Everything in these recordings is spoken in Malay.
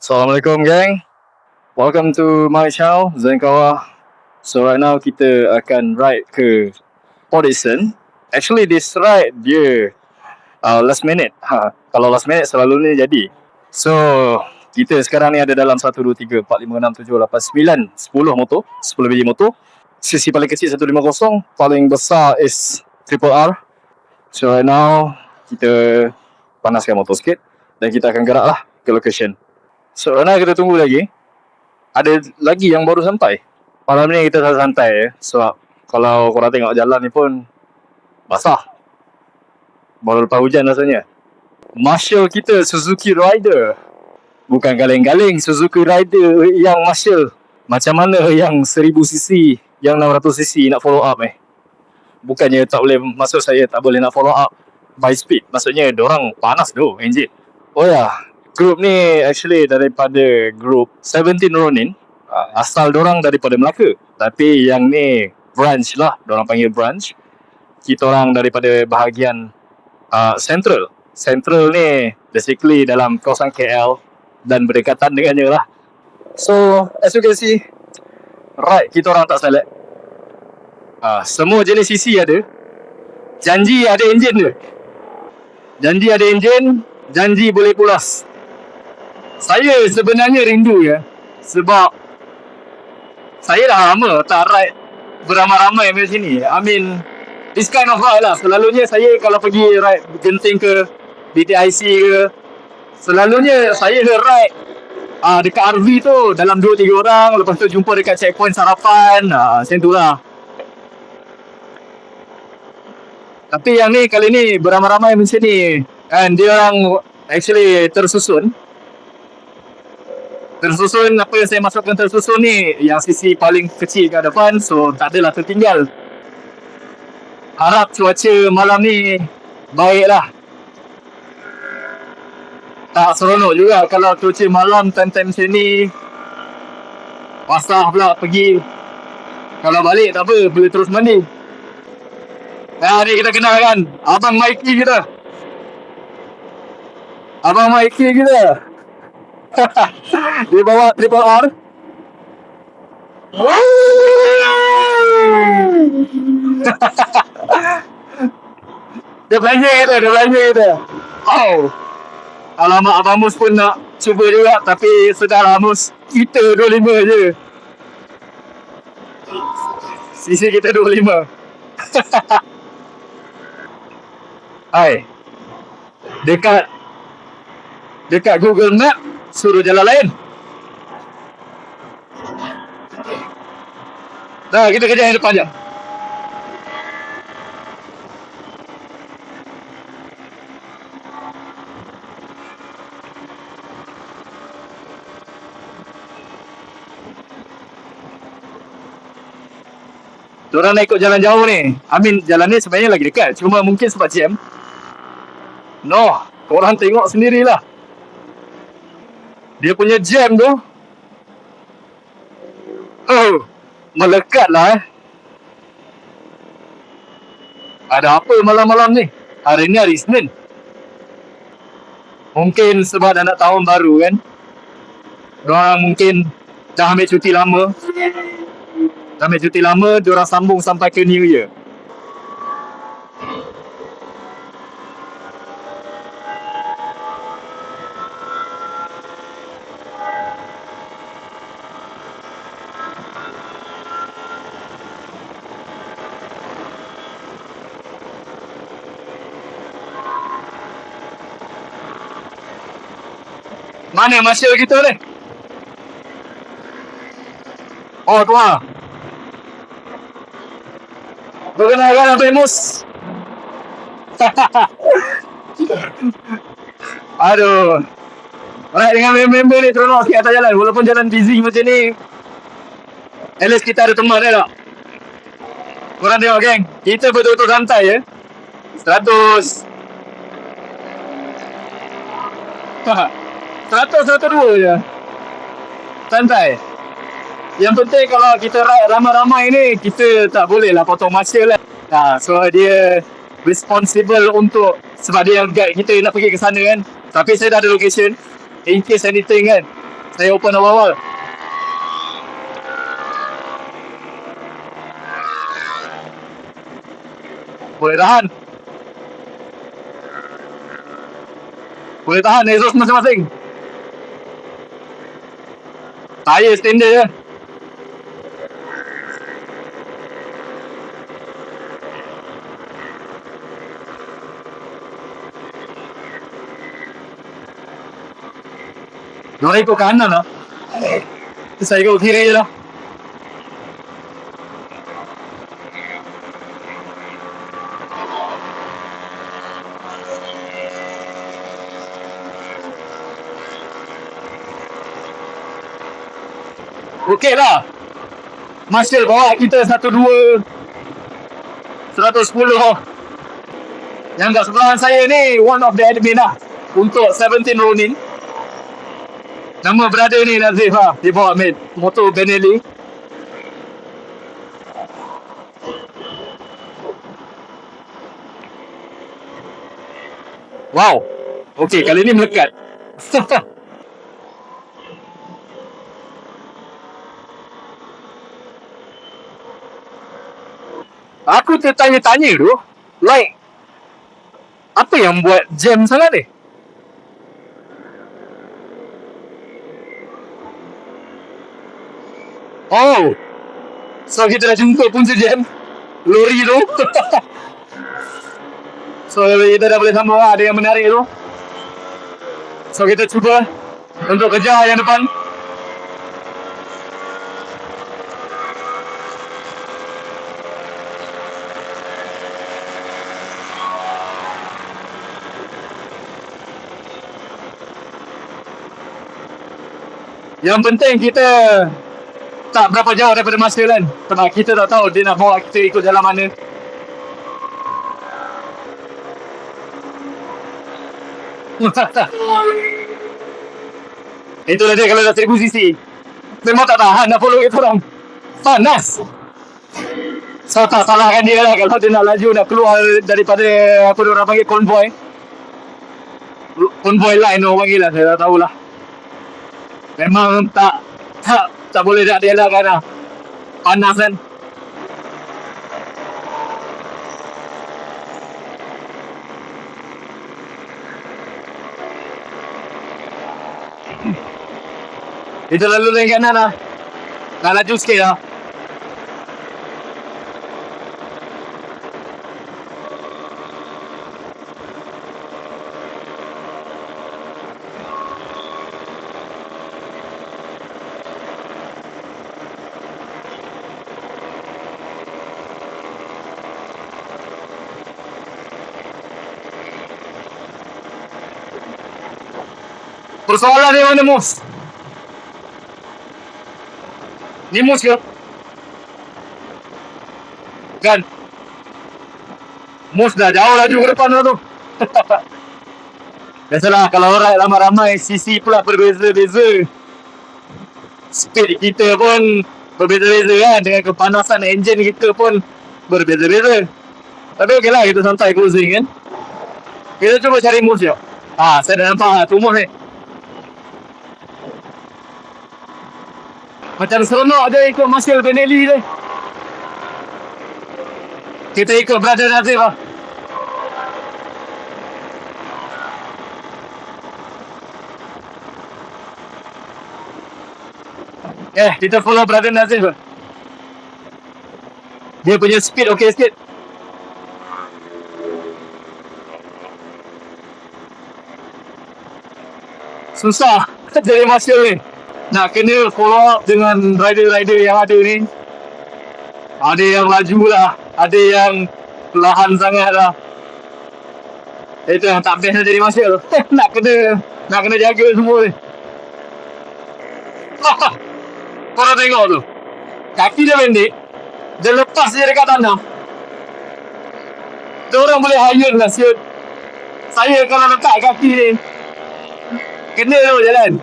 Assalamualaikum gang. Welcome to my channel Zain Kawah. So right now kita akan ride ke Port Dickson. Actually this ride dia last minute. Kalau last minute selalu ni jadi. So kita sekarang ni ada dalam 1, 2, 3, 4, 5, 6, 7, 8, 9, 10 motor. 10 biji motor. Sisi paling kecil 150, paling besar is Triple R. So right now kita panaskan motor sikit dan kita akan gerak lah ke location. So right now kita tunggu lagi. Ada lagi yang baru sampai. Malam ni kita santai ya. Sebab kalau korang tengok jalan ni pun basah. Baru lepas hujan rasanya. Marshall kita Suzuki Rider. Bukan galeng-galeng Suzuki Rider yang Marshall. Macam mana yang 1000cc, yang 600cc nak follow up Bukannya tak boleh, maksud saya tak boleh nak follow up by speed. Maksudnya dorang panas tu engine. Oh ya, group ni actually daripada group 17 Ronin. Asal dorang daripada Melaka. Tapi yang ni branch lah, dorang panggil branch. Kita orang daripada bahagian Central. Central ni basically dalam kawasan KL dan berdekatan dengannya lah. So as you can see, ride kita orang tak select. Semua jenis CC ada. Janji ada enjin dia. Janji ada enjin, janji boleh pulas. Saya sebenarnya rindu ya. Sebab saya dah lama tak ride beramai-ramai macam sini. I mean, this kind of ride lah. Selalunya saya kalau pergi ride Genting ke BTIC ke, selalunya saya ride dekat RV tu dalam 2-3 orang. Lepas tu jumpa dekat checkpoint sarapan, macam tu lah. Tapi yang ni kali ni beramai-ramai macam ni. And dia orang actually tersusun. Apa yang saya masukkan tersusun ni, yang sisi paling kecil kat depan. So tak adalah tertinggal. Harap cuaca malam ni baik lah. Tak seronok juga kalau cuaca malam time-time macam ni. Basah pula pergi. Kalau balik tak apa, boleh terus mandi. Ni kita kenalkan Abang Mikey kita. Abang Mikey kita. Dia bawa Triple R. Dia belanja kita. Oh. Alamak, Abang Mus pun nak cuba juga. Tapi sudahlah Mus, kita 25 je. Sisi kita 25. Hai. Dekat Google Map suruh jalan lain. Dah, kita kejar yang depan je. Diorang nak ikut jalan jauh ni. I mean, jalan ni sebenarnya lagi dekat. Cuma mungkin sebab jam. No, korang tengok sendirilah. Dia punya jam tu. Oh, melekat lah Ada apa malam-malam ni? Hari ni hari Isnin. Mungkin sebab dah nak tahun baru kan. Diorang mungkin dah ambil cuti lama. Diorang sambung sampai ke New Year. Mana Marshall kita ni? Oh, tu lah. Perkenalkan Abang Mus. Aduh. Alright, dengan member ni seronok sikit atas jalan. Walaupun jalan busy macam ni, at least kita ada teman tak? Korang tengok geng, kita betul-betul santai ya. 100 102 je. Santai. Yang penting kalau kita ride ramai-ramai ni, kita tak boleh lah potong masa lah. So dia responsible untuk, sebab dia yang guide kita nak pergi ke sana kan. Tapi saya dah ada location, in case anything kan. Saya open awal-awal. Boleh tahan. Boleh tahan exhaust masing-masing. Tayar standard je. Diorang ikut kanan lah. Saya ikut kiri je lah. Okey lah. Marshall bawa kita 110 Yang kat sebelah saya ni one of the admin lah untuk 17 Ronin. Nama brother ni Nazif lah. Dia bawa motor Benelli. Wow. Okey, kali ni melekat. Aku tertanya-tanya tu, like, apa yang buat jam sangat ni? Oh, so kita dah jumpa pun sejam lori tu. So kita dah boleh sambung lah, ada yang menarik tu. So kita cuba untuk kejar yang depan. Yang penting kita tak berapa jauh daripada masa kan. Sebab kita tak tahu dia nak bawa kita ikut jalan mana. Itulah dia kalau dah 1000 cc. Memang tak tahan nak follow kita orang. Panas. So tak salahkan dia lah kalau dia nak laju, nak keluar daripada apa dia orang panggil konvoy. Konvoy line orang panggil lah, saya tak tahulah. Memang tak boleh nak dielakkan lah. Panas kan. Itu lalu lane kanan lah. Nak laju sikit lah. Persoalan dia mana Mus? Ni Mus ke? Kan? Mus dah jauh laju ke depan tu. Biasalah kalau orang ramai-ramai CC pula berbeza-beza. Speed kita pun berbeza-beza kan. Dengan kepanasan enjin kita pun berbeza-beza. Tapi okey lah, kita santai cruising kan. Kita cuba cari Mus je. Saya dah nampak tu Mus ni. Macam seronok je ikut Marshall Benelli ni. Kita ikut brother Nazif lah. Kita follow brother Nazif lah. Dia punya speed okey sikit. Susah jadi Marshall ni. Nak kena follow up dengan rider-rider yang ada ni. Ada yang laju lah, ada yang perlahan sangat lah. Itu yang tak best jadi Marshall. nak kena jaga semua ni. Korang tengok tu, kaki dia pendek, dia lepas dia dekat tanah. Diorang boleh hire lah siut. Saya kalau letak kaki ni, kena tu jalan.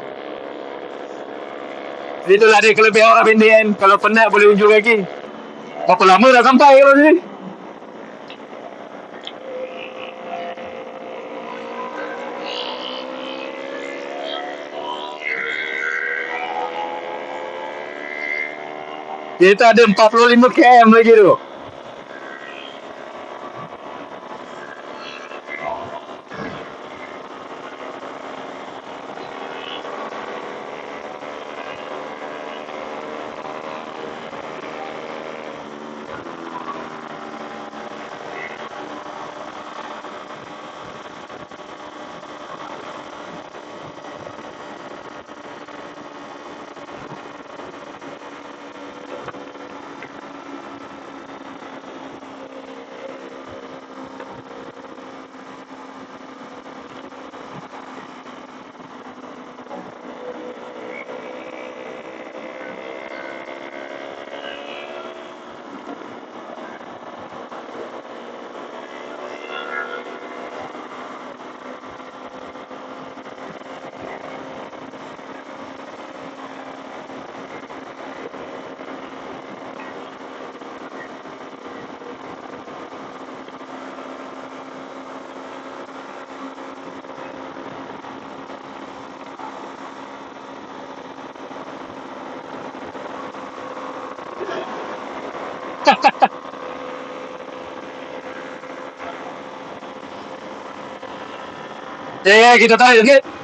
Itulah dia kelebihan orang pendek kan. Kalau penat boleh unjuk kaki. Berapa lama dah sampai kalau ni? Kita ada 45 km lagi tu. Ya, kita tarik sikit.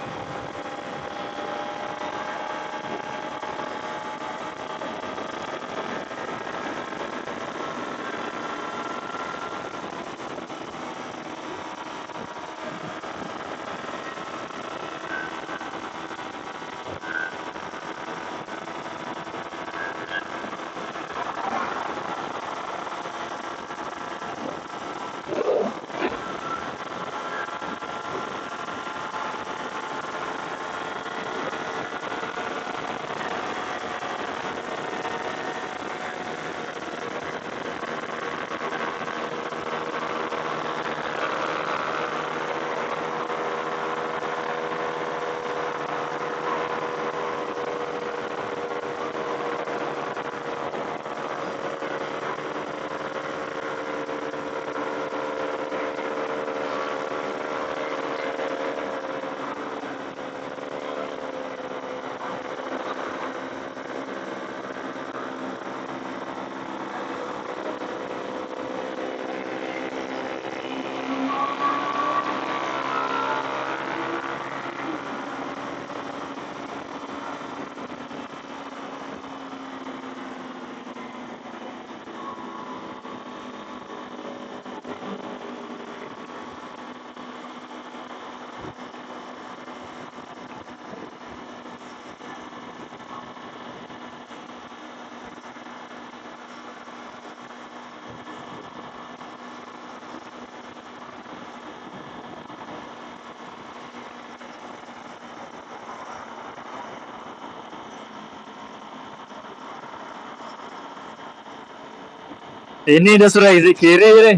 Ini dah sudah exit kiri je ni.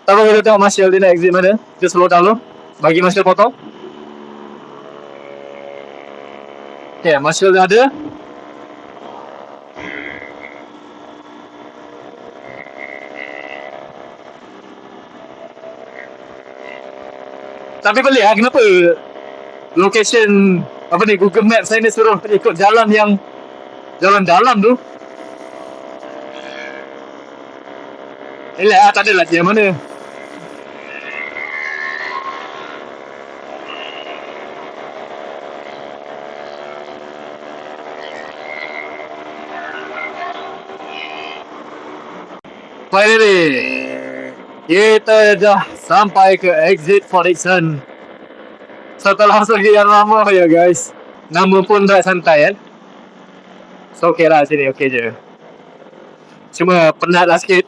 Tahu kita tengok Marshall dia nak exit mana. Kita slow down dulu. Bagi Marshall potong. Okay, Marshall dah ada. Tapi pelik lah kenapa location apa ni Google Maps saya ni suruh ikut jalan yang jalan dalam tu. Elak lah, tak ada lagi yang mana. Finally, kita dah sampai ke exit Fort Dixon. Setelah sekian lama ya guys. Nama pun dah santai kan. So okay lah sini okay je. Cuma penat lah sikit.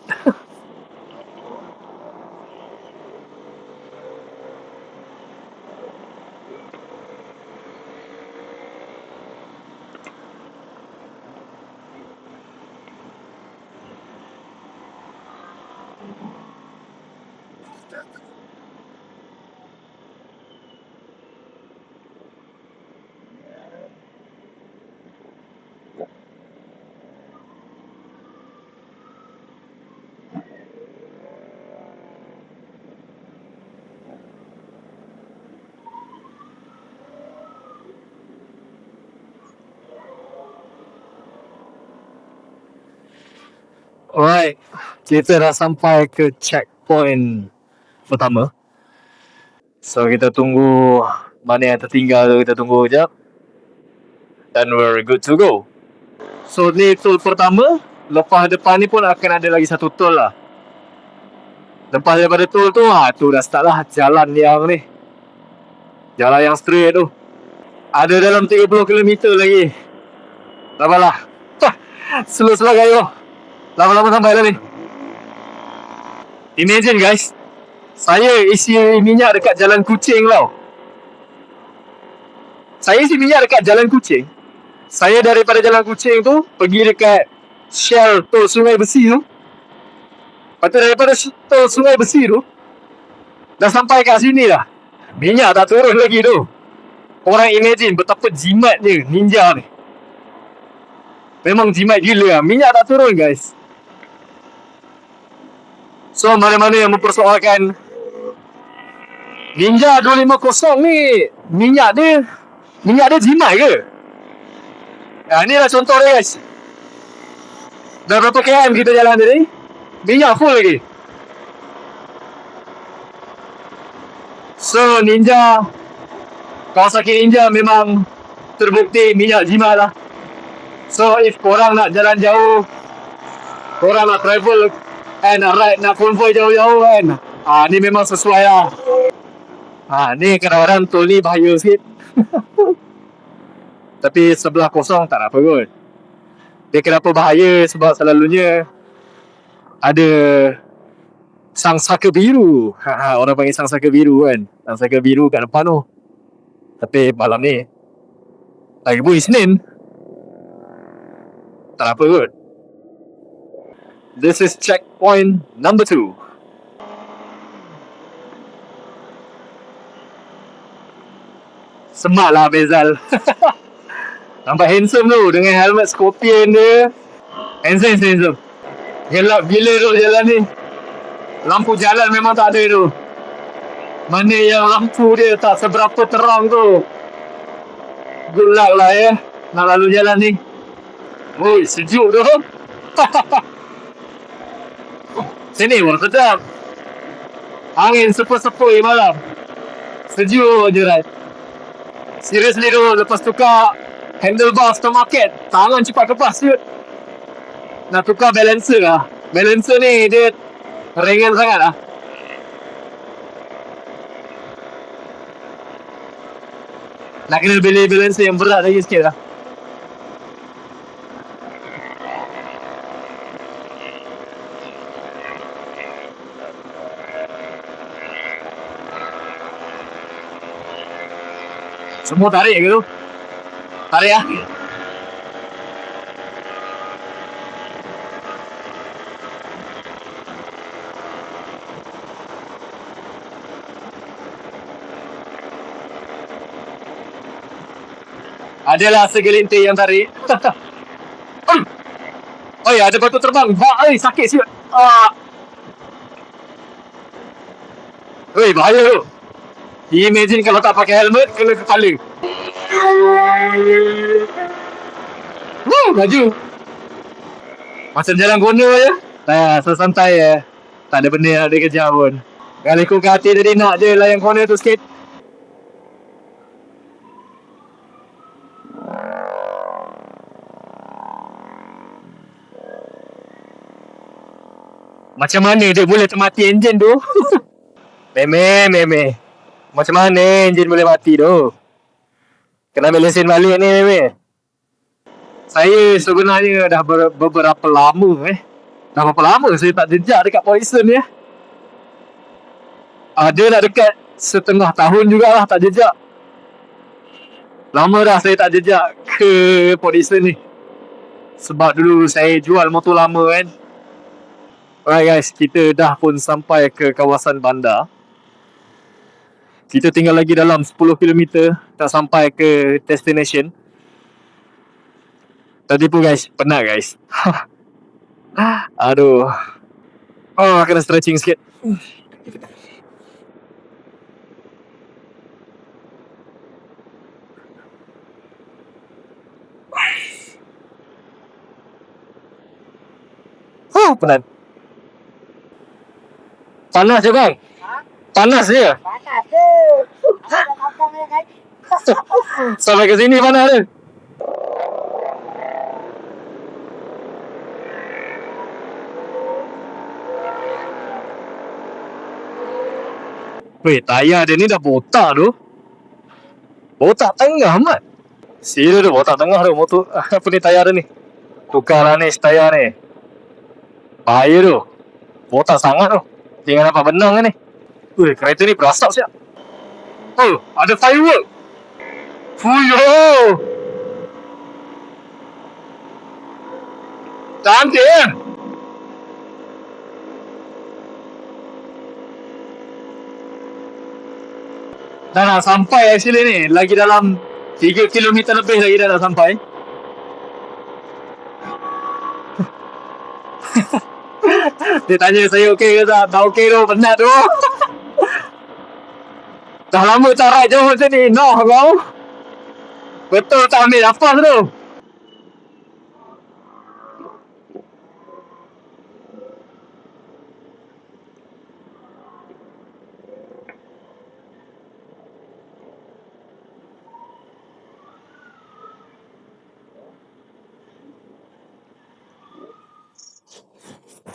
Alright, kita dah sampai ke checkpoint pertama. So kita tunggu mana yang tertinggal tu, kita tunggu sekejap. Dan we're good to go. So ni tool pertama. Lepas depan ni pun akan ada lagi satu tool lah. Lepas daripada tool tu, tu dah start lah jalan yang ni. Jalan yang straight tu. Ada dalam 30 km lagi. Sabarlah. Slow-slow kayu. Lama-lama sampai lah ni. Imagine guys, saya isi minyak dekat Jalan Kuching tau. Saya isi minyak dekat Jalan Kuching. Saya daripada Jalan Kuching tu pergi dekat Shell tol Sungai Besi tu. Lepas tu daripada tol Sungai Besi tu dah sampai kat sini dah. Minyak tak turun lagi tu. Korang imagine betapa jimatnya ninja ni. Memang jimat gila lah. Minyak tak turun guys. So mana-mana yang mempersoalkan Ninja 250 ni minyak dia jimat ke? Ni lah contoh dia guys. Dah berapa km kita jalan tadi, minyak full lagi. So Ninja, Kawasaki Ninja memang terbukti minyak jimat lah. So if korang nak jalan jauh, korang nak travel and ride, nak convoy jauh-jauh kan, ni memang sesuai lah. Ni kadang-kadang tol ni bahaya sikit. Tapi sebelah kosong tak apa kot. Dia kenapa bahaya? Sebab selalunya ada sangsaka biru. Orang panggil sangsaka biru kan. Sangsaka biru kat depan tu. Tapi malam ni lagi pun Isnin, tak apa kot. This is checkpoint number 2. Semak lah Bezal. Nampak handsome tu dengan helmet Scorpion dia. Handsome. Gelap gila tu jalan ni. Lampu jalan memang tak ada tu. Mana yang lampu dia tak seberapa terang tu. Good luck lah ya, nak lalu jalan ni. Oi, sejuk tu. Sini pun sedap. Angin sepoi-sepoi malam. Sejuk je right. Seriously tu, lepas tukar handlebar aftermarket, tangan cepat kepas siut. Nak tukar balancer lah. Balancer ni dia ringan sangat lah. Nak kena beli balancer yang berat lagi sikit lah. Semua tarik ke tu? Tarik lah. Adalah segelintir yang tarik. Oi, ada batu terbang. Sakit siut. Oi, bahaya tu. Imagine kalau tak pakai helmet, kena kepala. Laju. Macam jalan corner je. Santai je. Tak ada benda yang nak dikejar pun. Kalau ikutkan hati tadi nak je layan corner tu sikit. Macam mana dia boleh termati enjin tu? Meme. Macam mana enjin boleh mati tu? Kena ambil lesen balik ni meme. Saya sebenarnya dah beberapa lama Dah berapa lama saya tak jejak dekat Poison ni Dia nak dekat setengah tahun jugalah tak jejak. Lama dah saya tak jejak ke Poison ni. Sebab dulu saya jual motor lama kan. Alright guys, kita dah pun sampai ke kawasan bandar. Kita tinggal lagi dalam 10 km tak sampai ke destination. Tadi pun guys, penat guys. Aduh. Kena stretching sikit. Penat. Panas je bang. Panas je. Panas je. Ada kampung ni kan. Sampai ke sini panas je. Weh, tayar dia ni dah botak tu. Botak tengah amat. Serius tu, botak tengah tu motor. Apa ni tayar dia ni? Tukar lah ni tayar ni. Bahaya tu. Botak sangat tu. Jangan dapat benang kan ni. Weh, kereta ni berasap siap. Oh, ada firework. Fuyo. Cantik kan? Dah nak sampai actually ni. Lagi dalam 3 km lebih lagi dah nak sampai. Dia tanya saya okey ke tak? Tak okey tu, penat tu. Dah lama tak ride jauh macam ni. Noh kau. Betul tak ambil nafas tu.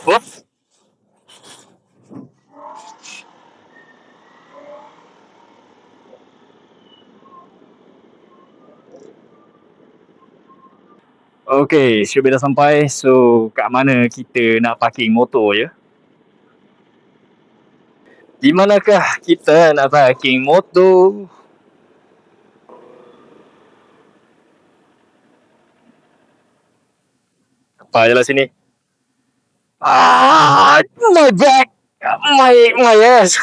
What? Okay, should be dah sampai. So, kat mana kita nak parking motor je? Di manakah kita nak parking motor? Apa je lah sini. My back! My ass!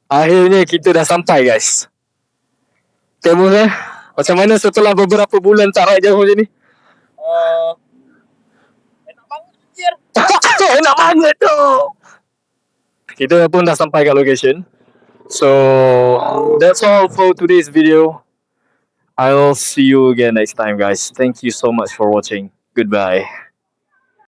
Akhirnya kita dah sampai guys. Tengok macam mana setelah beberapa bulan tak ride jauh macam ni? Enak banget anjir. Enak banget tu. Kita pun dah sampai kat location. So that's all for today's video. I'll see you again next time guys. Thank you so much for watching. Goodbye.